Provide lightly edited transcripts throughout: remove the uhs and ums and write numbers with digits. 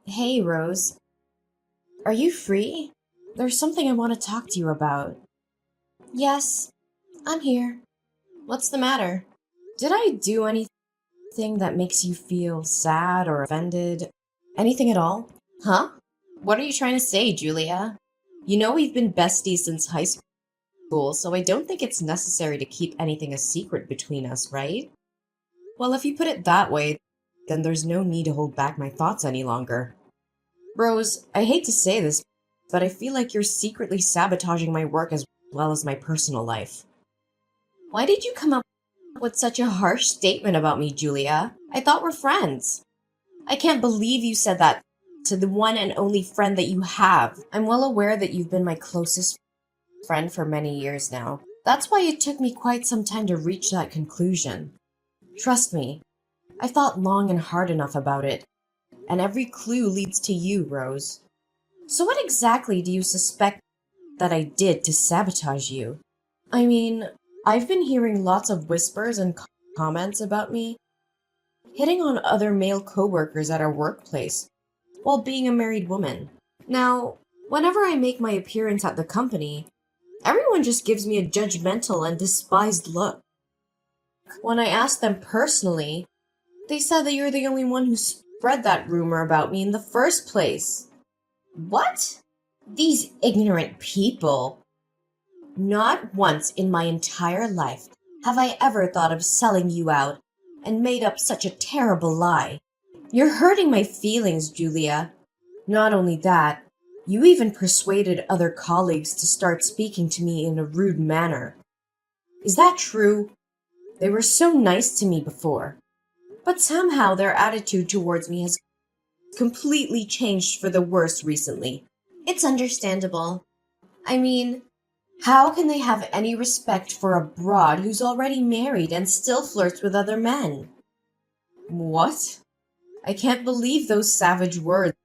Hey, Rose. Are you free? There's something I want to talk to you about. Yes, I'm here. What's the matter? Did I do anything that makes you feel sad or offended? Anything at all? Huh? What are you trying to say, Julia? You know we've been besties since high school, so I don't think it's necessary to keep anything a secret between us, right? Well, if you put it that way, then there's no need to hold back my thoughts any longer. Rose, I hate to say this, but I feel like you're secretly sabotaging my work as well as my personal life. Why did you come up with such a harsh statement about me, Julia? I thought we're friends. I can't believe you said that to the one and only friend that you have. I'm well aware that you've been my closest friend for many years now. That's why it took me quite some time to reach that conclusion. Trust me, I thought long and hard enough about it, and every clue leads to you, Rose. So what exactly do you suspect that I did to sabotage you? I mean, I've been hearing lots of whispers and comments about me hitting on other male coworkers at our workplace while being a married woman. Now, whenever I make my appearance at the company, everyone just gives me a judgmental and despised look. When I asked them personally, they said that you're the only one who spread that rumor about me in the first place. What? These ignorant people. Not once in my entire life have I ever thought of selling you out and made up such a terrible lie. You're hurting my feelings, Julia. Not only that, you even persuaded other colleagues to start speaking to me in a rude manner. Is that true? They were so nice to me before, but somehow their attitude towards me has completely changed for the worse recently. It's understandable. I mean, how can they have any respect for a broad who's already married and still flirts with other men? What? I can't believe those savage words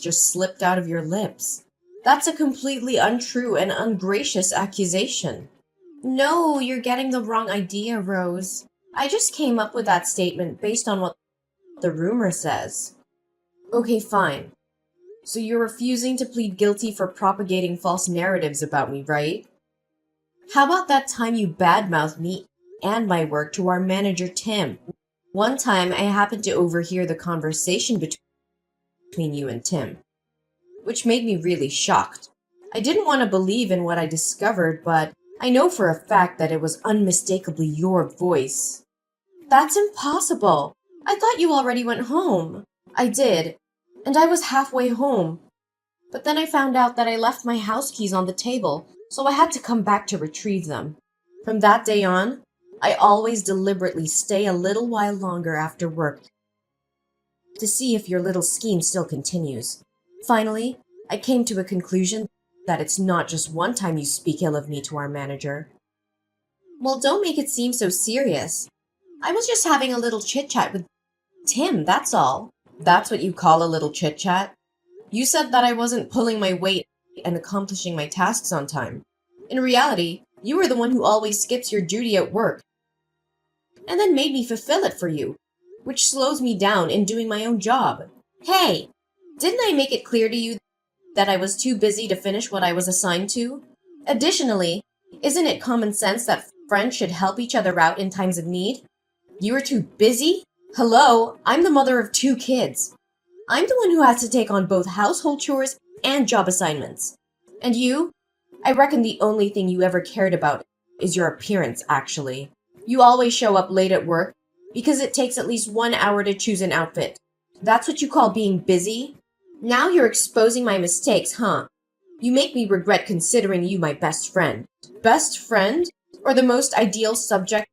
just slipped out of your lips. That's a completely untrue and ungracious accusation. No, you're getting the wrong idea, Rose. I just came up with that statement based on what the rumor says. Okay, fine. So you're refusing to plead guilty for propagating false narratives about me, right? How about that time you badmouthed me and my work to our manager, Tim? One time I happened to overhear the conversation between you and Tim, which made me really shocked. I didn't want to believe in what I discovered, but I know for a fact that it was unmistakably your voice. That's impossible. I thought you already went home. I did, and I was halfway home. But then I found out that I left my house keys on the table, so I had to come back to retrieve them. From that day on, I always deliberately stay a little while longer after work to see if your little scheme still continues. Finally, I came to a conclusion that it's not just one time you speak ill of me to our manager. Well, don't make it seem so serious. I was just having a little chit-chat with Tim, that's all. That's what you call a little chit-chat? You said that I wasn't pulling my weight and accomplishing my tasks on time. In reality, you were the one who always skips your duty at work, and then made me fulfill it for you, which slows me down in doing my own job. Hey, didn't I make it clear to you that I was too busy to finish what I was assigned to? Additionally, isn't it common sense that friends should help each other out in times of need? You were too busy? Hello, I'm the mother of 2 kids. I'm the one who has to take on both household chores and job assignments. And you? I reckon the only thing you ever cared about is your appearance, actually. You always show up late at work because it takes at least 1 hour to choose an outfit. That's what you call being busy? Now you're exposing my mistakes, huh? You make me regret considering you my best friend. Best friend? Or the most ideal subject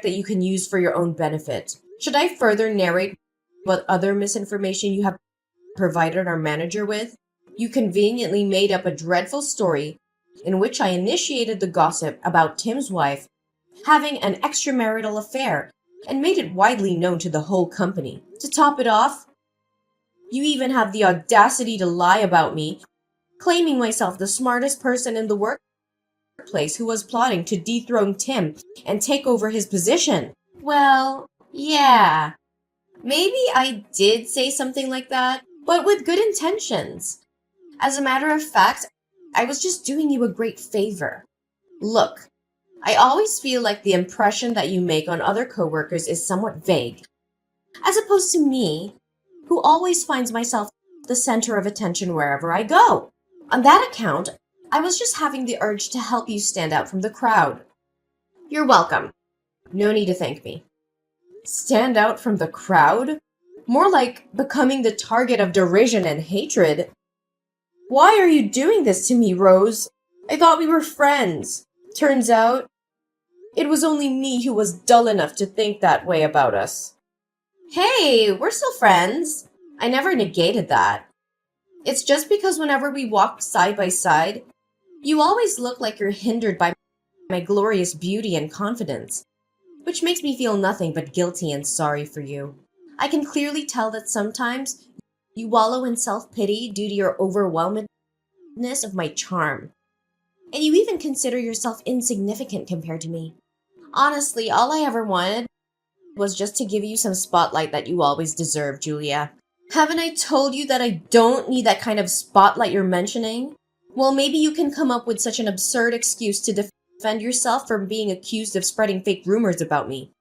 that you can use for your own benefit? Should I further narrate what other misinformation you have provided our manager with? You conveniently made up a dreadful story in which I initiated the gossip about Tim's wife having an extramarital affair and made it widely known to the whole company. To top it off, you even have the audacity to lie about me, claiming myself the smartest person in the workplace who was plotting to dethrone Tim and take over his position. Well, yeah, maybe I did say something like that, but with good intentions. As a matter of fact, I was just doing you a great favor. Look, I always feel like the impression that you make on other coworkers is somewhat vague, as opposed to me, who always finds myself the center of attention wherever I go. On that account, I was just having the urge to help you stand out from the crowd. You're welcome. No need to thank me. Stand out from the crowd? More like becoming the target of derision and hatred. Why are you doing this to me, Rose? I thought we were friends. Turns out, it was only me who was dull enough to think that way about us. Hey, we're still friends. I never negated that. It's just because whenever we walk side by side, you always look like you're hindered by my glorious beauty and confidence, which makes me feel nothing but guilty and sorry for you. I can clearly tell that sometimes you wallow in self-pity due to your overwhelmedness of my charm. And you even consider yourself insignificant compared to me. Honestly, all I ever wanted was just to give you some spotlight that you always deserve, Julia. Haven't I told you that I don't need that kind of spotlight you're mentioning? Well, maybe you can come up with such an absurd excuse to defend yourself from being accused of spreading fake rumors about me.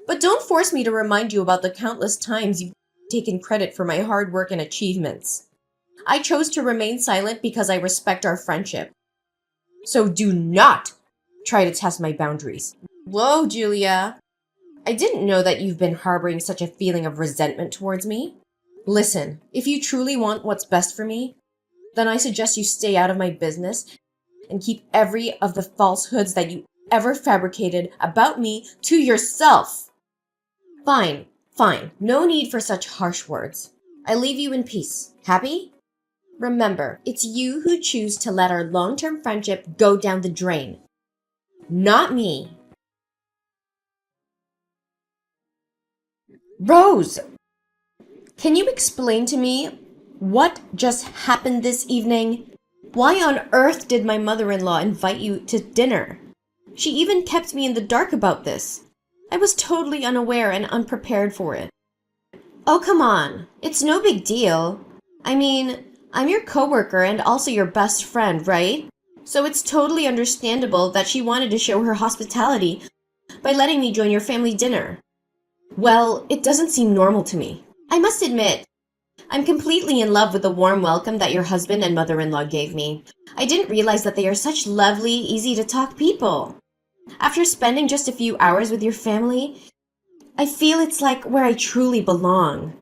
But don't force me to remind you about the countless times you've taken credit for my hard work and achievements. I chose to remain silent because I respect our friendship. So do not try to test my boundaries. Whoa, Julia. I didn't know that you've been harboring such a feeling of resentment towards me. Listen, if you truly want what's best for me, then I suggest you stay out of my business and keep every of the falsehoods that you ever fabricated about me to yourself. Fine. No need for such harsh words. I leave you in peace. Happy? Remember, it's you who choose to let our long-term friendship go down the drain. Not me. Rose! Can you explain to me what just happened this evening? Why on earth did my mother-in-law invite you to dinner? She even kept me in the dark about this. I was totally unaware and unprepared for it. Oh, come on. It's no big deal. I mean, I'm your coworker and also your best friend, right? So it's totally understandable that she wanted to show her hospitality by letting me join your family dinner. Well, it doesn't seem normal to me. I must admit, I'm completely in love with the warm welcome that your husband and mother-in-law gave me. I didn't realize that they are such lovely, easy-to-talk people. After spending just a few hours with your family, I feel it's like where I truly belong.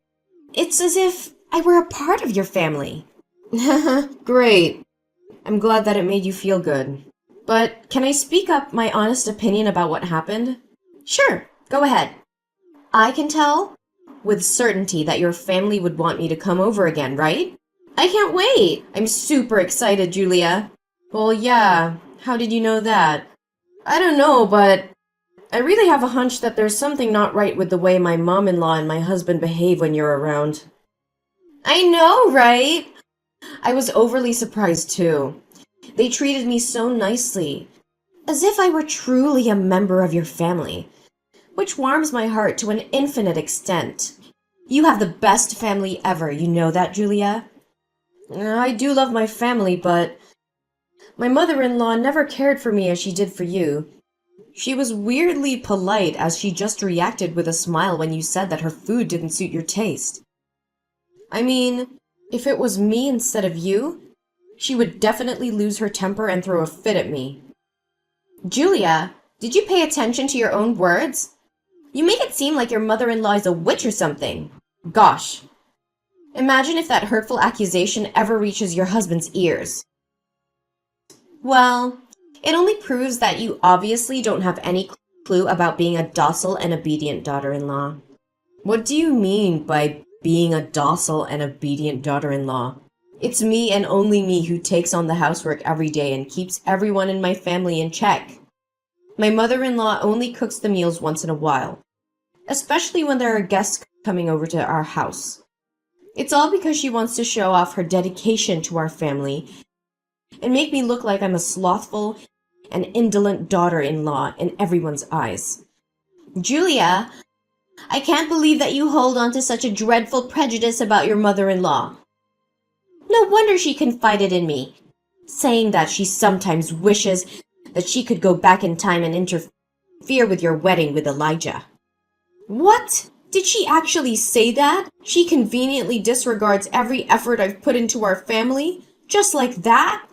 It's as if I were a part of your family. Great. I'm glad that it made you feel good. But can I speak up my honest opinion about what happened? Sure, go ahead. I can tell with certainty that your family would want me to come over again, right? I can't wait! I'm super excited, Julia. Well, yeah. How did you know that? I don't know, but I really have a hunch that there's something not right with the way my mom-in-law and my husband behave when you're around. I know, right? I was overly surprised, too. They treated me so nicely, as if I were truly a member of your family, which warms my heart to an infinite extent. You have the best family ever, you know that, Julia? I do love my family, but my mother-in-law never cared for me as she did for you. She was weirdly polite as she just reacted with a smile when you said that her food didn't suit your taste. I mean, if it was me instead of you, she would definitely lose her temper and throw a fit at me. Julia, did you pay attention to your own words? You make it seem like your mother-in-law is a witch or something. Gosh. Imagine if that hurtful accusation ever reaches your husband's ears. Well, it only proves that you obviously don't have any clue about being a docile and obedient daughter-in-law. What do you mean by being a docile and obedient daughter-in-law? It's me and only me who takes on the housework every day and keeps everyone in my family in check. My mother-in-law only cooks the meals once in a while, especially when there are guests coming over to our house. It's all because she wants to show off her dedication to our family and make me look like I'm a slothful and indolent daughter-in-law in everyone's eyes. Julia, I can't believe that you hold on to such a dreadful prejudice about your mother-in-law. No wonder she confided in me, saying that she sometimes wishes that she could go back in time and interfere with your wedding with Elijah. What? Did she actually say that? She conveniently disregards every effort I've put into our family? Just like that?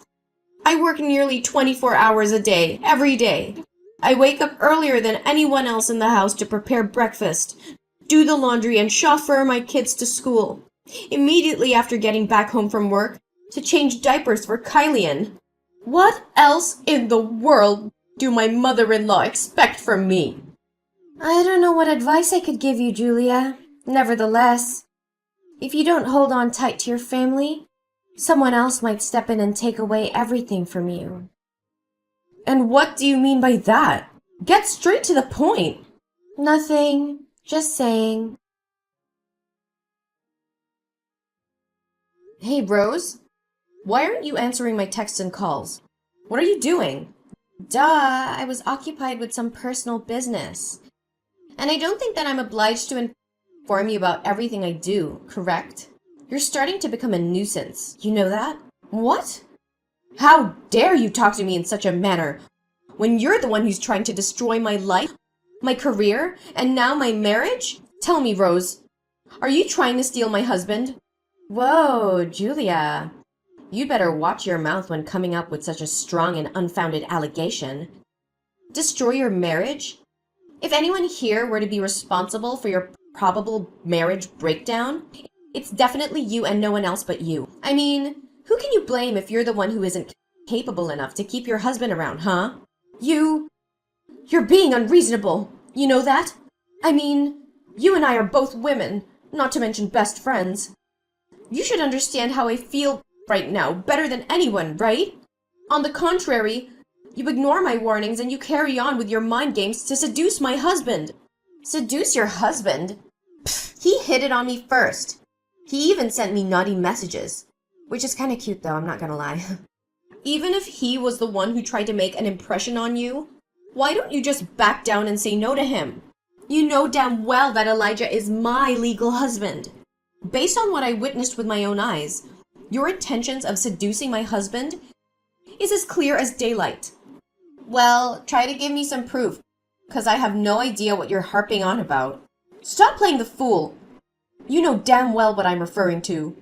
I work nearly 24 hours a day, every day. I wake up earlier than anyone else in the house to prepare breakfast, do the laundry, and chauffeur my kids to school. Immediately after getting back home from work, to change diapers for Kylian. What else in the world do my mother-in-law expect from me? I don't know what advice I could give you, Julia. Nevertheless, if you don't hold on tight to your family, someone else might step in and take away everything from you. And what do you mean by that? Get straight to the point. Nothing. Just saying. Hey, Rose. Why aren't you answering my texts and calls? What are you doing? Duh, I was occupied with some personal business. And I don't think that I'm obliged to inform you about everything I do, correct? You're starting to become a nuisance. You know that? What? How dare you talk to me in such a manner when you're the one who's trying to destroy my life, my career, and now my marriage? Tell me, Rose, are you trying to steal my husband? Whoa, Julia. You'd better watch your mouth when coming up with such a strong and unfounded allegation. Destroy your marriage? If anyone here were to be responsible for your probable marriage breakdown, it's definitely you and no one else but you. I mean, who can you blame if you're the one who isn't capable enough to keep your husband around, huh? You're being unreasonable. You know that? I mean, you and I are both women, not to mention best friends. You should understand how I feel right now better than anyone, right? On the contrary, you ignore my warnings and you carry on with your mind games to seduce my husband. Seduce your husband? Pfft, he hit it on me first. He even sent me naughty messages. Which is kind of cute though, I'm not gonna lie. Even if he was the one who tried to make an impression on you, why don't you just back down and say no to him? You know damn well that Elijah is my legal husband. Based on what I witnessed with my own eyes, your intentions of seducing my husband is as clear as daylight. Well, try to give me some proof, because I have no idea what you're harping on about. Stop playing the fool. You know damn well what I'm referring to.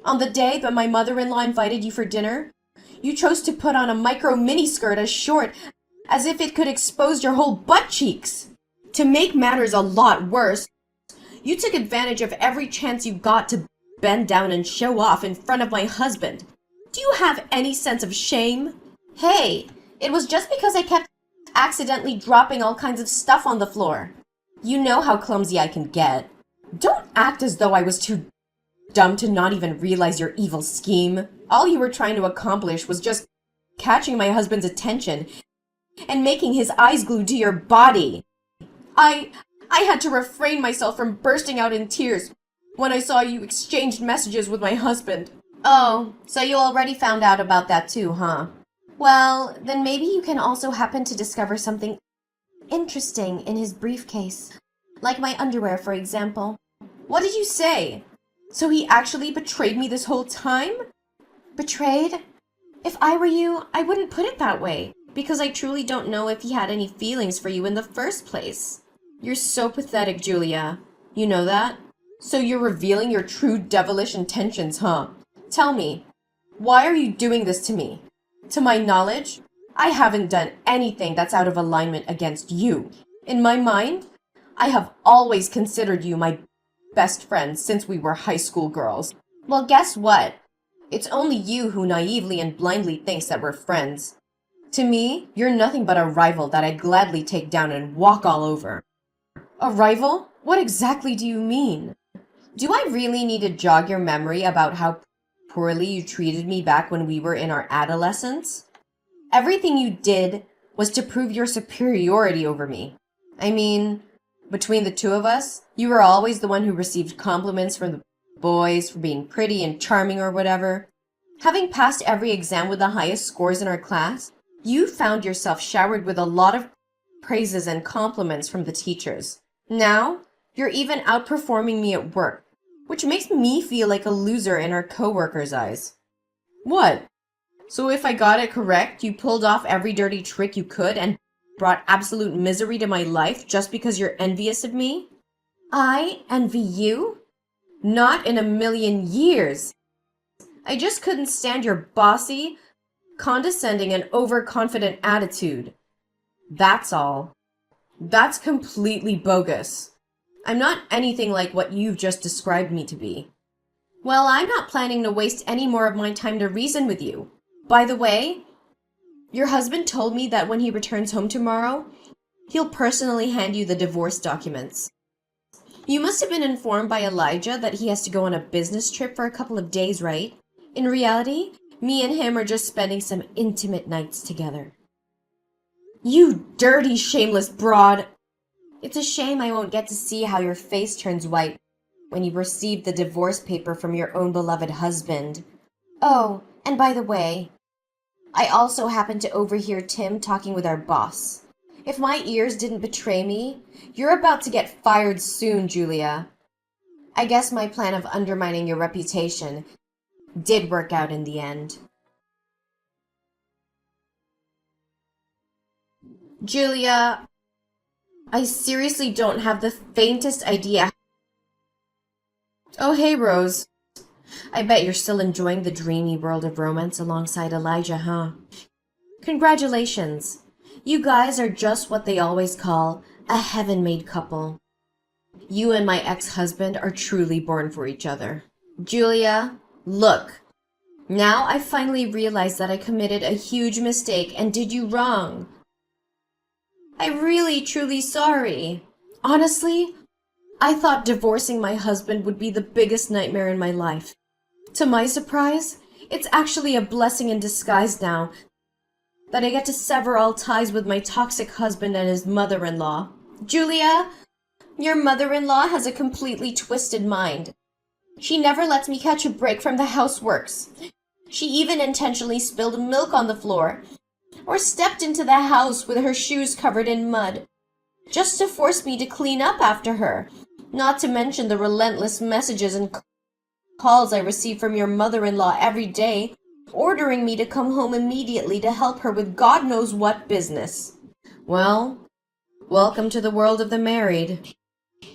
On the day that my mother-in-law invited you for dinner, you chose to put on a micro miniskirt as short as if it could expose your whole butt cheeks. To make matters a lot worse, you took advantage of every chance you got to bend down and show off in front of my husband. Do you have any sense of shame? Hey, it was just because I kept accidentally dropping all kinds of stuff on the floor. You know how clumsy I can get. Don't act as though I was too dumb to not even realize your evil scheme. All you were trying to accomplish was just catching my husband's attention and making his eyes glued to your body. I had to refrain myself from bursting out in tears when I saw you exchanged messages with my husband. Oh, so you already found out about that too, huh? Well, then maybe you can also happen to discover something interesting in his briefcase. Like my underwear, for example. What did you say? So he actually betrayed me this whole time? Betrayed? If I were you, I wouldn't put it that way, because I truly don't know if he had any feelings for you in the first place. You're so pathetic, Julia. You know that? So you're revealing your true devilish intentions, huh? Tell me, why are you doing this to me? To my knowledge, I haven't done anything that's out of alignment against you. In my mind, I have always considered you my best friend since we were high school girls. Well, guess what? It's only you who naively and blindly thinks that we're friends. To me, you're nothing but a rival that I'd gladly take down and walk all over. A rival? What exactly do you mean? Do I really need to jog your memory about how poorly you treated me back when we were in our adolescence? Everything you did was to prove your superiority over me. I mean, between the two of us, you were always the one who received compliments from the boys for being pretty and charming or whatever. Having passed every exam with the highest scores in our class, you found yourself showered with a lot of praises and compliments from the teachers. Now, you're even outperforming me at work, which makes me feel like a loser in our coworkers' eyes. What? So if I got it correct, you pulled off every dirty trick you could and brought absolute misery to my life just because you're envious of me? I envy you? Not in a million years. I just couldn't stand your bossy, condescending, and overconfident attitude. That's all. That's completely bogus. I'm not anything like what you've just described me to be. Well, I'm not planning to waste any more of my time to reason with you. By the way, your husband told me that when he returns home tomorrow, he'll personally hand you the divorce documents. You must have been informed by Elijah that he has to go on a business trip for a couple of days, right? In reality, me and him are just spending some intimate nights together. You dirty, shameless broad! It's a shame I won't get to see how your face turns white when you receive the divorce paper from your own beloved husband. Oh, and by the way, I also happened to overhear Tim talking with our boss. If my ears didn't betray me, you're about to get fired soon, Julia. I guess my plan of undermining your reputation did work out in the end. Julia, I seriously don't have the faintest idea. Oh, hey, Rose. I bet you're still enjoying the dreamy world of romance alongside Elijah, huh? Congratulations. You guys are just what they always call a heaven-made couple. You and my ex-husband are truly born for each other. Julia, look. Now I finally realized that I committed a huge mistake and did you wrong. I'm really, truly sorry. Honestly, I thought divorcing my husband would be the biggest nightmare in my life. To my surprise, it's actually a blessing in disguise now that I get to sever all ties with my toxic husband and his mother-in-law. Julia, your mother-in-law has a completely twisted mind. She never lets me catch a break from the houseworks. She even intentionally spilled milk on the floor or stepped into the house with her shoes covered in mud, just to force me to clean up after her, not to mention the relentless messages and calls I receive from your mother-in-law every day, ordering me to come home immediately to help her with God knows what business. Well, welcome to the world of the married.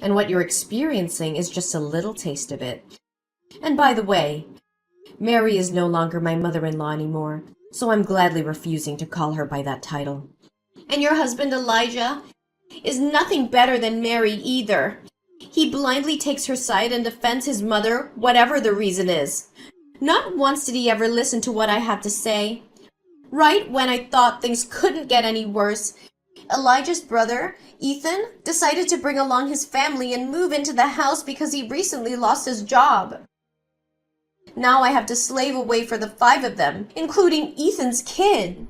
And what you're experiencing is just a little taste of it. And by the way, Mary is no longer my mother-in-law anymore, so I'm gladly refusing to call her by that title. And your husband Elijah is nothing better than Mary either. He blindly takes her side and defends his mother, whatever the reason is. Not once did he ever listen to what I had to say. Right when I thought things couldn't get any worse, Elijah's brother, Ethan, decided to bring along his family and move into the house because he recently lost his job. Now I have to slave away for the 5 of them, including Ethan's kid.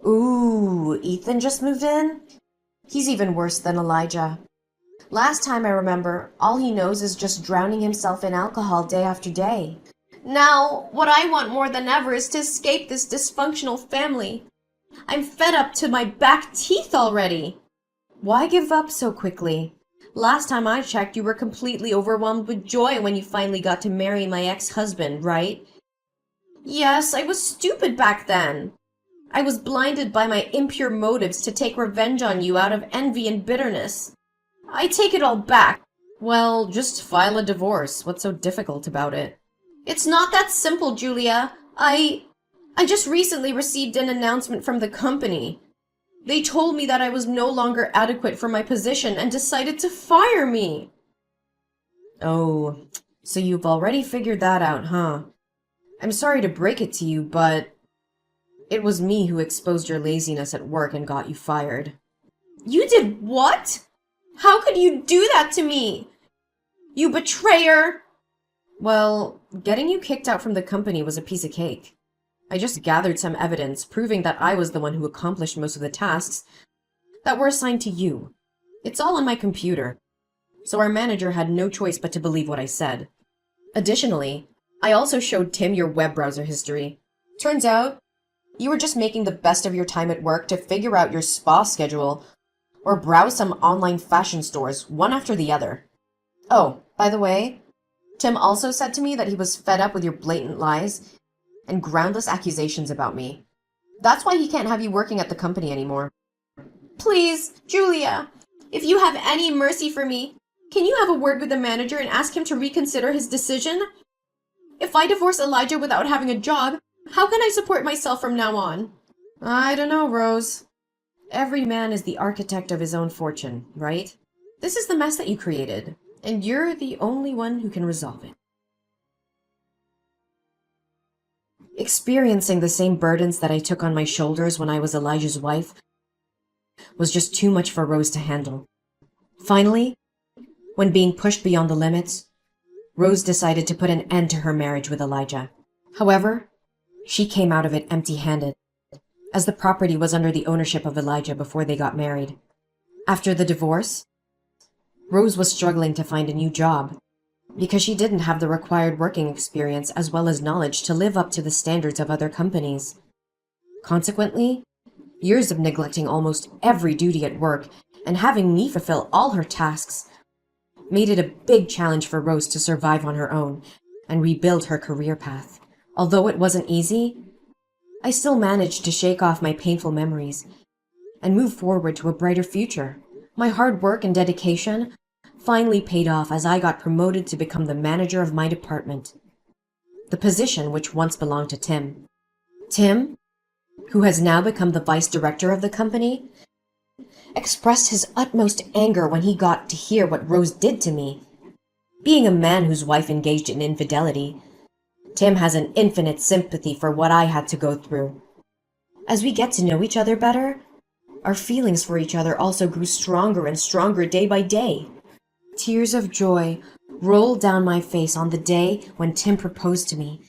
Ooh, Ethan just moved in? He's even worse than Elijah. Last time I remember, all he knows is just drowning himself in alcohol day after day. Now, what I want more than ever is to escape this dysfunctional family. I'm fed up to my back teeth already. Why give up so quickly? Last time I checked, you were completely overwhelmed with joy when you finally got to marry my ex-husband, right? Yes, I was stupid back then. I was blinded by my impure motives to take revenge on you out of envy and bitterness. I take it all back. Well, just file a divorce. What's so difficult about it? It's not that simple, Julia. I just recently received an announcement from the company. They told me that I was no longer adequate for my position and decided to fire me. Oh, so you've already figured that out, huh? I'm sorry to break it to you, but it was me who exposed your laziness at work and got you fired. You did what? How could you do that to me? You betrayer! Well, getting you kicked out from the company was a piece of cake. I just gathered some evidence proving that I was the one who accomplished most of the tasks that were assigned to you. It's all on my computer, so our manager had no choice but to believe what I said. Additionally, I also showed Tim your web browser history. Turns out, you were just making the best of your time at work to figure out your spa schedule or browse some online fashion stores, one after the other. Oh, by the way, Tim also said to me that he was fed up with your blatant lies and groundless accusations about me. That's why he can't have you working at the company anymore. Please, Julia, if you have any mercy for me, can you have a word with the manager and ask him to reconsider his decision? If I divorce Elijah without having a job, how can I support myself from now on? I don't know, Rose. Every man is the architect of his own fortune, right? This is the mess that you created, and you're the only one who can resolve it. Experiencing the same burdens that I took on my shoulders when I was Elijah's wife was just too much for Rose to handle. Finally, when being pushed beyond the limits, Rose decided to put an end to her marriage with Elijah. However, she came out of it empty-handed, as the property was under the ownership of Elijah before they got married. After the divorce, Rose was struggling to find a new job because she didn't have the required working experience as well as knowledge to live up to the standards of other companies. Consequently, years of neglecting almost every duty at work and having me fulfill all her tasks made it a big challenge for Rose to survive on her own and rebuild her career path. Although it wasn't easy, I still managed to shake off my painful memories and move forward to a brighter future. My hard work and dedication finally paid off as I got promoted to become the manager of my department, the position which once belonged to Tim. Tim, who has now become the vice director of the company, expressed his utmost anger when he got to hear what Rose did to me. Being a man whose wife engaged in infidelity, Tim has an infinite sympathy for what I had to go through. As we get to know each other better, our feelings for each other also grew stronger and stronger day by day. Tears of joy rolled down my face on the day when Tim proposed to me,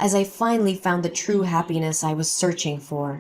as I finally found the true happiness I was searching for.